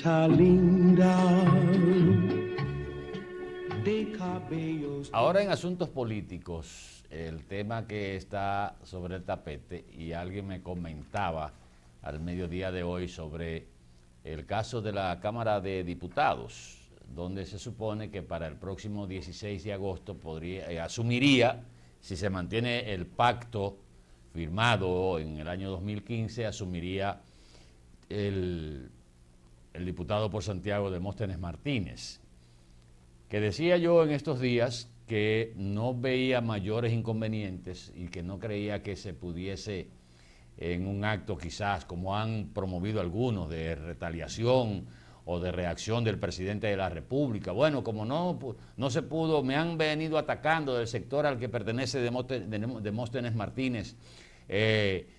muchacha linda de cabellos. Ahora en asuntos políticos, el tema que está sobre el tapete, y alguien me comentaba al mediodía de hoy sobre el caso de la Cámara de Diputados, donde se supone que para el próximo 16 de agosto asumiría, si se mantiene el pacto firmado en el año 2015, asumiría el diputado por Santiago, Demóstenes Martínez, que decía yo en estos días que no veía mayores inconvenientes y que no creía que se pudiese, en un acto quizás como han promovido algunos, de retaliación o de reacción del presidente de la República. Bueno, como no se pudo, me han venido atacando del sector al que pertenece Demóstenes Martínez,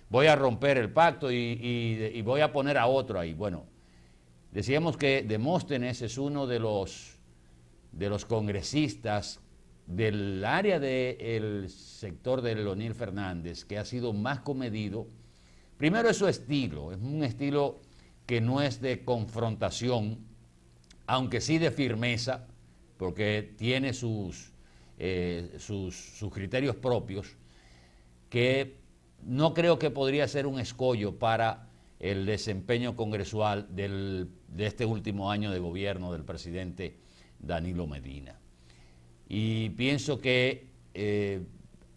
voy a romper el pacto y voy a poner a otro ahí. Bueno, decíamos que Demóstenes es uno de los congresistas del área del sector de Leonel Fernández que ha sido más comedido. Primero es su estilo, es un estilo que no es de confrontación, aunque sí de firmeza, porque tiene sus criterios propios, que no creo que podría ser un escollo para el desempeño congresual de este último año de gobierno del presidente Danilo Medina. Y pienso que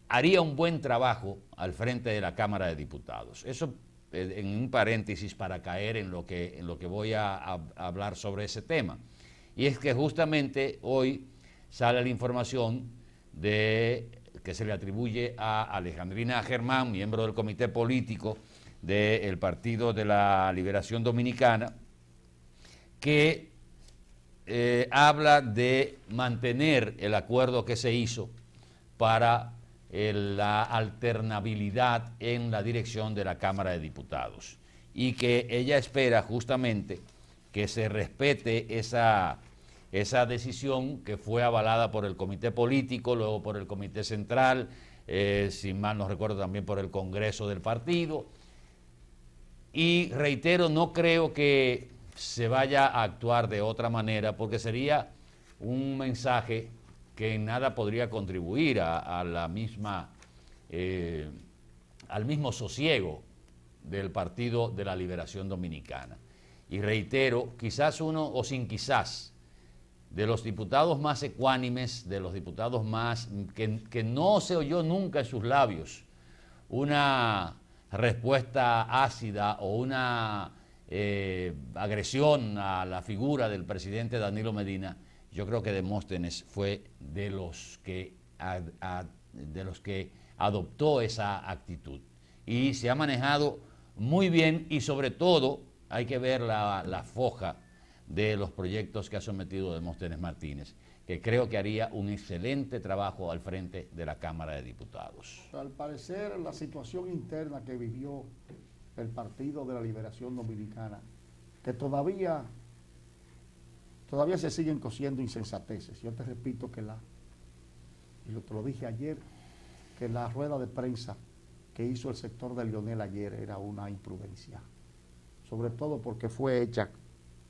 haría un buen trabajo al frente de la Cámara de Diputados. Eso en un paréntesis para caer en lo que voy a hablar sobre ese tema. Y es que justamente hoy sale la información que se le atribuye a Alejandrina Germán, miembro del comité político del Partido de la Liberación Dominicana, que habla de mantener el acuerdo que se hizo para la alternabilidad en la dirección de la Cámara de Diputados y que ella espera justamente que se respete esa decisión que fue avalada por el comité político, luego por el comité central, si mal no recuerdo también por el Congreso del partido. Y reitero, no creo que se vaya a actuar de otra manera, porque sería un mensaje que en nada podría contribuir al mismo sosiego del Partido de la Liberación Dominicana. Y reitero, quizás uno, o sin quizás, de los diputados más ecuánimes, de los diputados más que no se oyó nunca en sus labios una respuesta ácida o una agresión a la figura del presidente Danilo Medina. Yo creo que Demóstenes fue de los que adoptó esa actitud y se ha manejado muy bien, y sobre todo hay que ver la foja de los proyectos que ha sometido Demóstenes Martínez, que creo que haría un excelente trabajo al frente de la Cámara de Diputados. Al parecer, la situación interna que vivió el Partido de la Liberación Dominicana, que todavía se siguen cociendo insensateces. Yo te repito que y te lo dije ayer, que la rueda de prensa que hizo el sector de Leonel ayer era una imprudencia, sobre todo porque fue hecha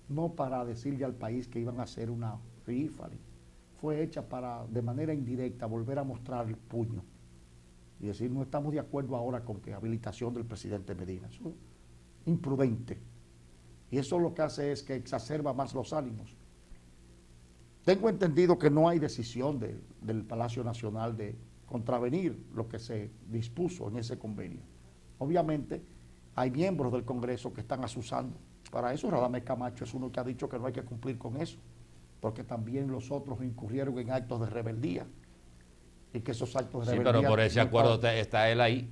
no para decirle al país que iban a hacer una rifa, fue hecha para, de manera indirecta, volver a mostrar el puño y decir, no estamos de acuerdo ahora con que habilitación del presidente Medina. Eso es imprudente. Y eso lo que hace es que exacerba más los ánimos. Tengo entendido que no hay decisión del Palacio Nacional de contravenir lo que se dispuso en ese convenio. Obviamente, hay miembros del Congreso que están asusando. Para eso, Radamés Camacho es uno que ha dicho que no hay que cumplir con eso, porque también los otros incurrieron en actos de rebeldía. Y que esos actos de rebeldía... Sí, pero por ese acuerdo está él ahí,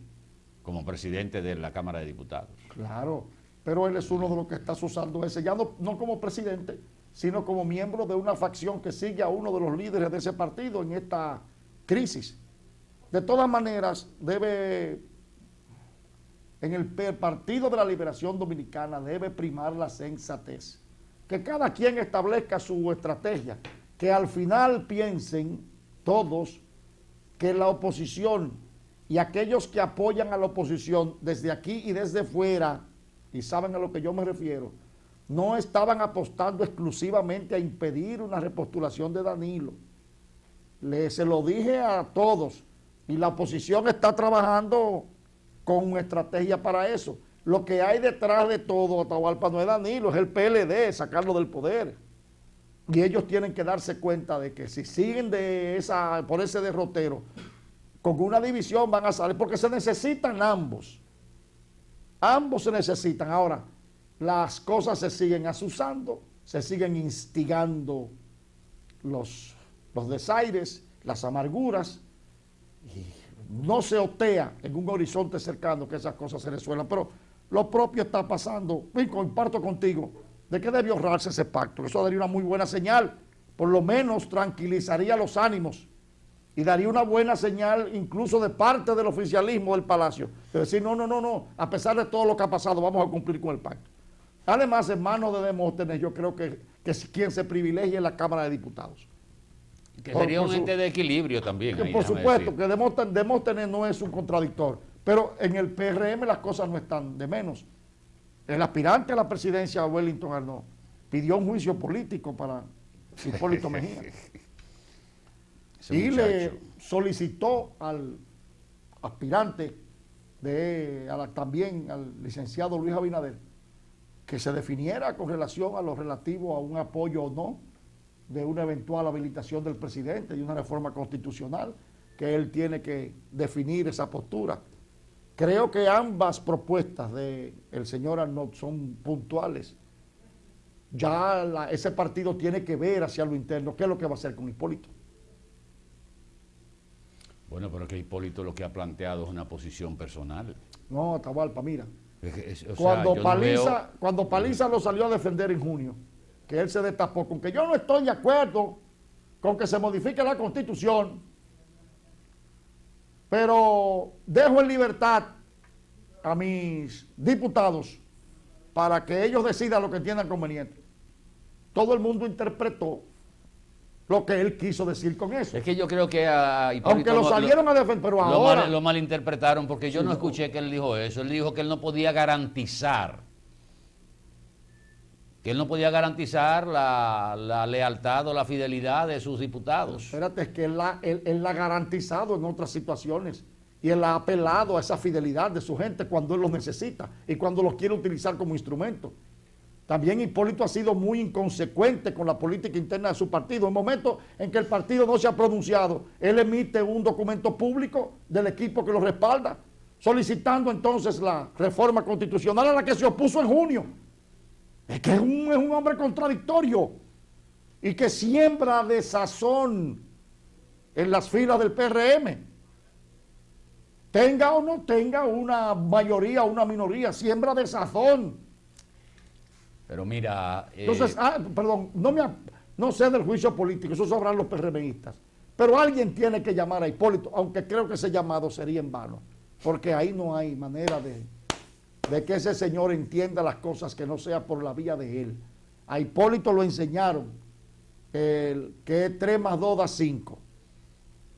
como presidente de la Cámara de Diputados. Claro, pero él es uno de los que está usando ese, ya no como presidente, sino como miembro de una facción que sigue a uno de los líderes de ese partido en esta crisis. De todas maneras, en el Partido de la Liberación Dominicana debe primar la sensatez. Que cada quien establezca su estrategia, que al final piensen todos que la oposición y aquellos que apoyan a la oposición desde aquí y desde fuera, y saben a lo que yo me refiero, no estaban apostando exclusivamente a impedir una repostulación de Danilo. Se lo dije a todos, y la oposición está trabajando con una estrategia para eso. Lo que hay detrás de todo, Atahualpa, no es Danilo, es el PLD, sacarlo del poder. Y ellos tienen que darse cuenta de que si siguen por ese derrotero, con una división van a salir, porque se necesitan ambos. Ambos se necesitan. Ahora, las cosas se siguen azuzando, se siguen instigando los desaires, las amarguras, y no se otea en un horizonte cercano que esas cosas se resuelvan. Pero lo propio está pasando, y comparto contigo, de que debe ahorrarse ese pacto. Eso daría una muy buena señal, por lo menos tranquilizaría los ánimos y daría una buena señal incluso de parte del oficialismo del Palacio, de decir, no, a pesar de todo lo que ha pasado, vamos a cumplir con el pacto. Además, en manos de Demóstenes, yo creo que quien se privilegie es la Cámara de Diputados. Que sería un ente de equilibrio también. Ahí, por supuesto, decir. que Demóstenes no es un contradictor, pero en el PRM las cosas no están de menos. El aspirante a la presidencia, Wellington Arnaud, pidió un juicio político para Hipólito Mejía. Y le solicitó al aspirante, también al licenciado Luis Abinader, que se definiera con relación a lo relativo a un apoyo o no de una eventual habilitación del presidente y una reforma constitucional, que él tiene que definir esa postura. Creo que ambas propuestas del señor Arnaud son puntuales. Ya ese partido tiene que ver hacia lo interno qué es lo que va a hacer con Hipólito. Bueno, pero que Hipólito lo que ha planteado es una posición personal. No, Atahualpa, mira. Cuando Paliza lo salió a defender en junio, que él se destapó con que yo no estoy de acuerdo con que se modifique la Constitución, pero dejo en libertad a mis diputados para que ellos decidan lo que entiendan conveniente. Todo el mundo interpretó lo que él quiso decir con eso. Es que yo creo que a Hipólito aunque lo salieron a defender, pero ahora lo malinterpretaron, porque yo no escuché que él dijo eso. Él dijo que él no podía garantizar la lealtad o la fidelidad de sus diputados. Espérate, es que él la ha garantizado en otras situaciones, y él ha apelado a esa fidelidad de su gente cuando él los necesita y cuando los quiere utilizar como instrumento. También Hipólito ha sido muy inconsecuente con la política interna de su partido. En momentos en que el partido no se ha pronunciado, él emite un documento público del equipo que lo respalda, solicitando entonces la reforma constitucional a la que se opuso en junio. Es que es un hombre contradictorio y que siembra desazón en las filas del PRM. Tenga o no tenga una mayoría o una minoría, siembra desazón. Pero mira... Entonces, perdón, no sé del juicio político, eso sabrán los PRMistas, pero alguien tiene que llamar a Hipólito, aunque creo que ese llamado sería en vano, porque ahí no hay manera de que ese señor entienda las cosas que no sea por la vía de él. A Hipólito lo enseñaron que 3 más 2 da 5.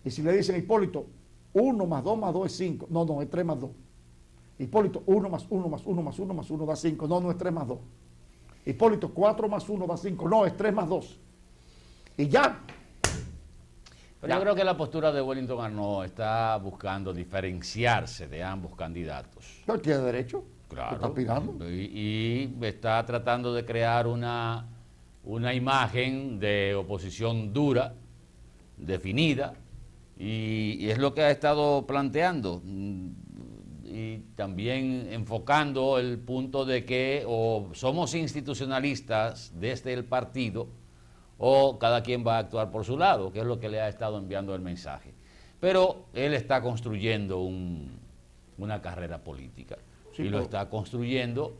Y si le dicen, Hipólito, 1 más 2 más 2 es 5. No, es 3 más 2. Hipólito, 1 más 1 más 1 más 1 más 1 da 5. No es 3 más 2. Hipólito, 4 más 1 da 5. No, es 3 más 2. Y ya. Pero yo creo que la postura de Wellington Arnaud está buscando diferenciarse de ambos candidatos. ¿No tiene derecho? Claro. Está aspirando. Y está tratando de crear una imagen de oposición dura, definida, y es lo que ha estado planteando. Y también enfocando el punto de que o somos institucionalistas desde el partido o cada quien va a actuar por su lado, que es lo que le ha estado enviando el mensaje. Pero él está construyendo una carrera política, sí, y lo está construyendo,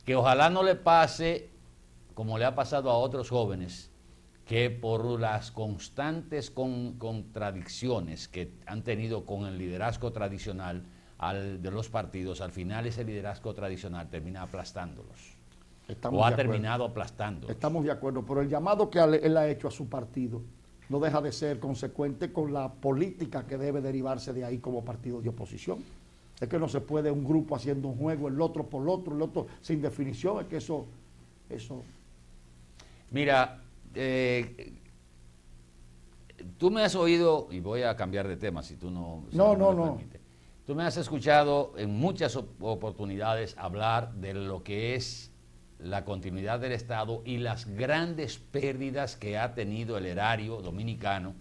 que ojalá no le pase como le ha pasado a otros jóvenes, que por las constantes contradicciones que han tenido con el liderazgo tradicional de los partidos, al final ese liderazgo tradicional termina aplastándolos. Terminado aplastándolos. Estamos de acuerdo, pero el llamado que él ha hecho a su partido no deja de ser consecuente con la política que debe derivarse de ahí como partido de oposición. Es que no se puede un grupo haciendo un juego, el otro por el otro sin definición, es que eso Eso, Mira, tú me has oído, y voy a cambiar de tema si tú no, si No, no no, me no. permites. Tú me has escuchado en muchas oportunidades hablar de lo que es la continuidad del Estado y las grandes pérdidas que ha tenido el erario dominicano,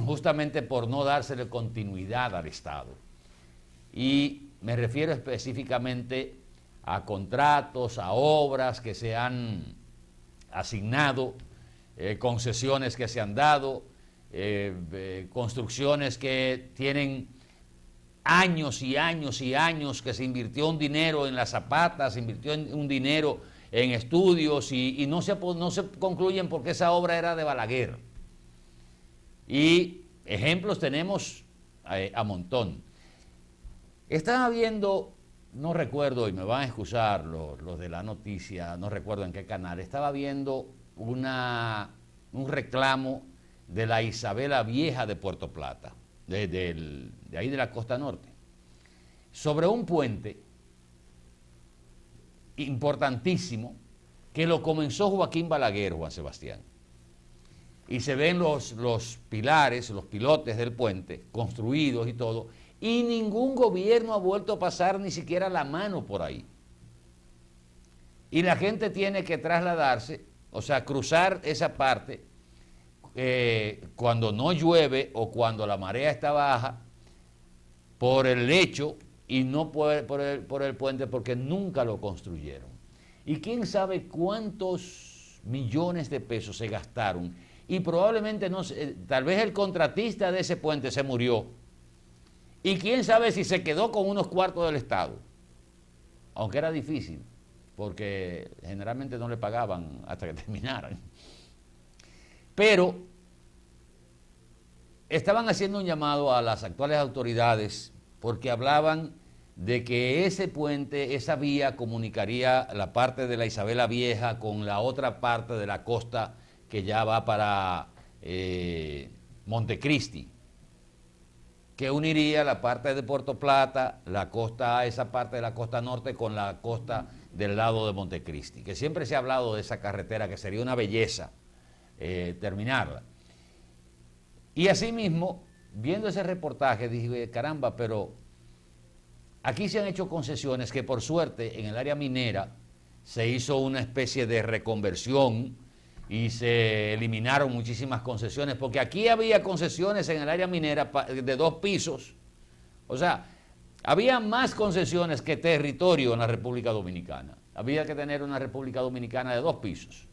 justamente por no dársele continuidad al Estado. Y me refiero específicamente a contratos, a obras que se han asignado, concesiones que se han dado, construcciones que tienen años y años y años, que se invirtió un dinero en las zapatas, se invirtió un dinero en estudios y no se concluyen porque esa obra era de Balaguer. Y ejemplos tenemos a montón. Estaba viendo, no recuerdo, y me van a excusar los de la noticia, no recuerdo en qué canal, estaba viendo un reclamo de la Isabela Vieja de Puerto Plata, de ahí de la costa norte, sobre un puente importantísimo que lo comenzó Joaquín Balaguer, Juan Sebastián. Y se ven los pilares, los pilotes del puente construidos y todo, y ningún gobierno ha vuelto a pasar ni siquiera la mano por ahí. Y la gente tiene que trasladarse, o sea, cruzar esa parte cuando no llueve o cuando la marea está baja, por el lecho y no por el puente, porque nunca lo construyeron. Y quién sabe cuántos millones de pesos se gastaron. Y probablemente, no, tal vez el contratista de ese puente se murió. Y quién sabe si se quedó con unos cuartos del Estado. Aunque era difícil, porque generalmente no le pagaban hasta que terminaran. Pero estaban haciendo un llamado a las actuales autoridades porque hablaban de que ese puente, esa vía comunicaría la parte de la Isabela Vieja con la otra parte de la costa que ya va para Montecristi, que uniría la parte de Puerto Plata, esa parte de la costa norte con la costa del lado de Montecristi, que siempre se ha hablado de esa carretera, que sería una belleza terminarla. Y asimismo, viendo ese reportaje, dije, caramba, pero aquí se han hecho concesiones que por suerte en el área minera se hizo una especie de reconversión y se eliminaron muchísimas concesiones, porque aquí había concesiones en el área minera de 2 pisos, o sea, había más concesiones que territorio en la República Dominicana. Había que tener una República Dominicana de 2 pisos.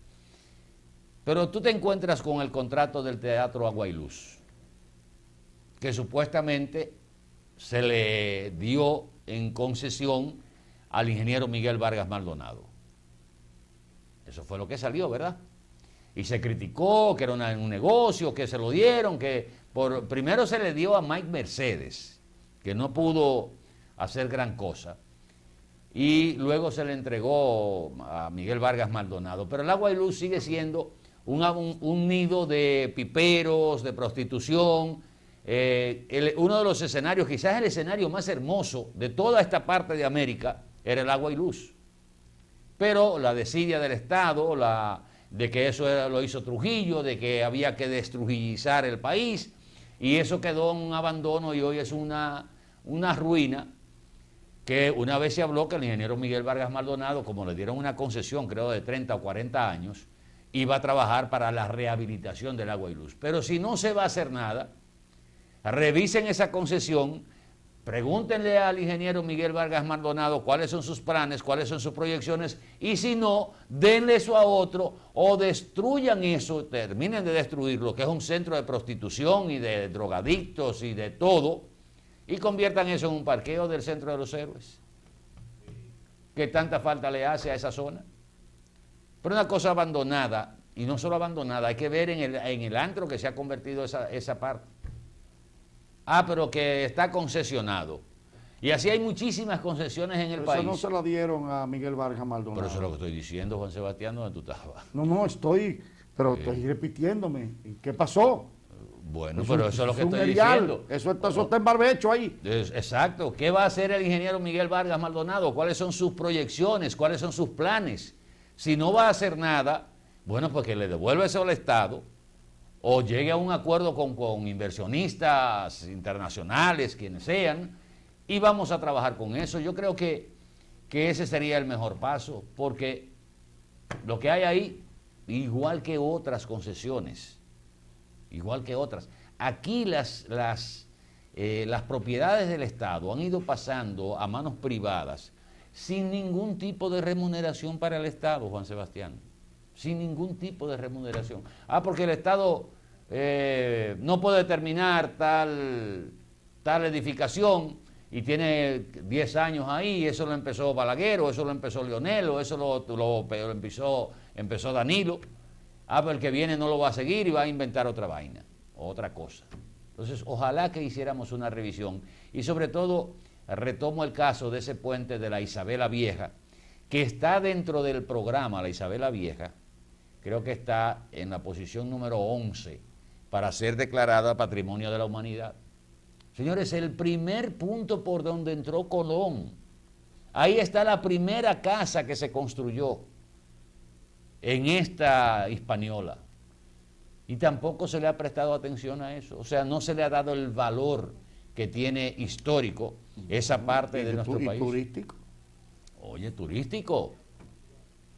Pero tú te encuentras con el contrato del Teatro Agua y Luz, que supuestamente se le dio en concesión al ingeniero Miguel Vargas Maldonado. Eso fue lo que salió, ¿verdad? Y se criticó que era un negocio, que se lo dieron, que primero se le dio a Mike Mercedes, que no pudo hacer gran cosa, y luego se le entregó a Miguel Vargas Maldonado. Pero el Agua y Luz sigue siendo un nido de piperos, de prostitución. Uno de los escenarios, quizás el escenario más hermoso de toda esta parte de América, era el Agua y Luz. Pero la desidia del Estado, de que eso lo hizo Trujillo, de que había que destrujillizar el país, y eso quedó en un abandono y hoy es una ruina, que una vez se habló que el ingeniero Miguel Vargas Maldonado, como le dieron una concesión, creo de 30 o 40 años, iba a trabajar para la rehabilitación del Agua y Luz. Pero si no se va a hacer nada, revisen esa concesión, pregúntenle al ingeniero Miguel Vargas Maldonado cuáles son sus planes, cuáles son sus proyecciones, y si no, denle eso a otro o destruyan eso, terminen de destruirlo, que es un centro de prostitución y de drogadictos y de todo, y conviertan eso en un parqueo del Centro de los Héroes, que tanta falta le hace a esa zona. Pero una cosa abandonada, y no solo abandonada, hay que ver en el antro que se ha convertido esa parte. Ah, pero que está concesionado. Y así hay muchísimas concesiones en el país. Eso no se lo dieron a Miguel Vargas Maldonado. Pero eso es lo que estoy diciendo, Juan Sebastián, ¿dónde tú estabas? No, estoy repitiéndome. ¿Qué pasó? Bueno, pero eso es lo que estoy medial. diciendo. Eso está en barbecho ahí. Exacto. ¿Qué va a hacer el ingeniero Miguel Vargas Maldonado? ¿Cuáles son sus proyecciones? ¿Cuáles son sus planes? Si no va a hacer nada, bueno, pues que le devuelva eso al Estado o llegue a un acuerdo con inversionistas internacionales, quienes sean, y vamos a trabajar con eso. Yo creo que ese sería el mejor paso, porque lo que hay ahí, igual que otras concesiones, igual que otras, aquí las propiedades del Estado han ido pasando a manos privadas sin ningún tipo de remuneración para el Estado, Juan Sebastián, sin ningún tipo de remuneración. Porque el Estado no puede terminar tal edificación y tiene 10 años ahí, eso lo empezó Balaguer, o eso lo empezó Leonel, o eso lo empezó Danilo. Pero el que viene no lo va a seguir y va a inventar otra vaina, otra cosa. Entonces, ojalá que hiciéramos una revisión y sobre todo retomo el caso de ese puente de la Isabela Vieja, que está dentro del programa, la Isabela Vieja, creo que está en la posición número 11 para ser declarada Patrimonio de la Humanidad. Señores, el primer punto por donde entró Colón, ahí está la primera casa que se construyó en esta Hispaniola. Y tampoco se le ha prestado atención a eso. O sea, no se le ha dado el valor que tiene histórico esa parte de nuestro país. Turístico. Oye, turístico.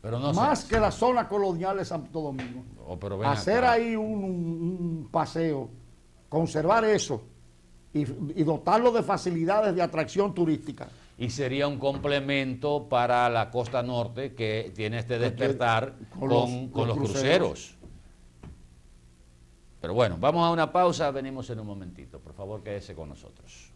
Pero no más que la zona colonial de Santo Domingo. Pero ven hacer acá. ahí un paseo, conservar eso y dotarlo de facilidades de atracción turística. Y sería un complemento para la costa norte que tiene este despertar con los cruceros. Pero bueno, vamos a una pausa, venimos en un momentito. Por favor, quédese con nosotros.